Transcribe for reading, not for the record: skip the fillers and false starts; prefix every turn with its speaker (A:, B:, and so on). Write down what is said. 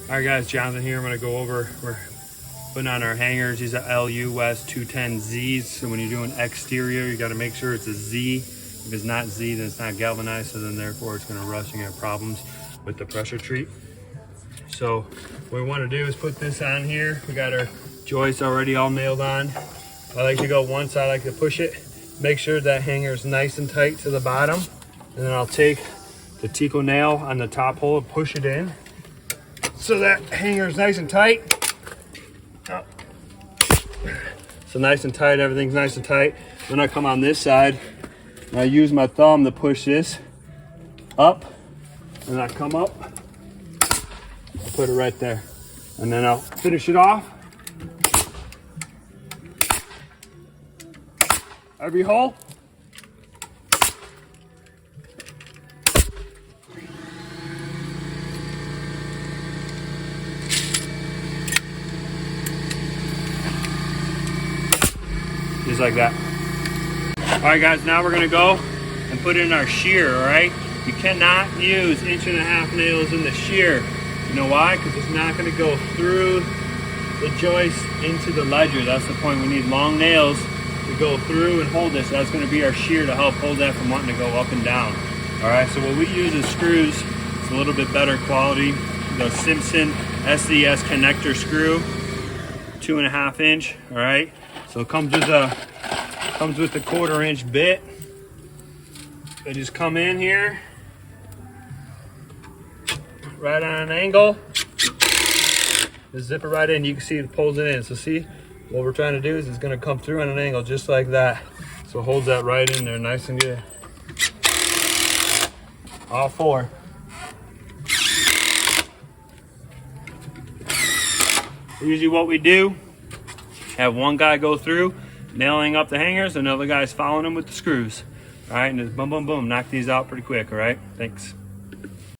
A: All right guys, Jonathan here. I'm gonna go over, we're putting on our hangers. These are LUS210Zs. So when you're doing exterior, you gotta make sure it's a Z. If it's not Z, then it's not galvanized, so then therefore it's gonna rust and have problems with the pressure treat. So what we wanna do is put this on here. We got our joist already all nailed on. I like to go once, I like to push it. Make sure that hanger is nice and tight to the bottom. And then I'll take the Tico nail on the top hole and push it in. So that hanger is nice and tight. Oh. So nice and tight, everything's nice and tight. Then I come on this side and I use my thumb to push this up. And I come up, I put it right there. And then I'll finish it off. Every hole. Just like that. All right guys, now we're gonna go and put in our shear, all right? You cannot use 1.5 inch nails in the shear. You know why? Because it's not gonna go through the joist into the ledger. That's the point. We need long nails to go through and hold this. That's gonna be our shear to help hold that from wanting to go up and down. All right, so what we use is screws. It's a little bit better quality. The Simpson SES connector screw, 2.5 inch, all right? So it comes with a 1/4 inch bit. They just come in here, right on an angle. Just zip it right in. You can see it pulls it in. So see, what we're trying to do is it's going to come through on an angle just like that. So it holds that right in there, nice and good. All four. Usually what we do, have one guy go through, nailing up the hangers, another guy's following them with the screws. All right, and just boom, boom, boom, knock these out pretty quick, all right? Thanks.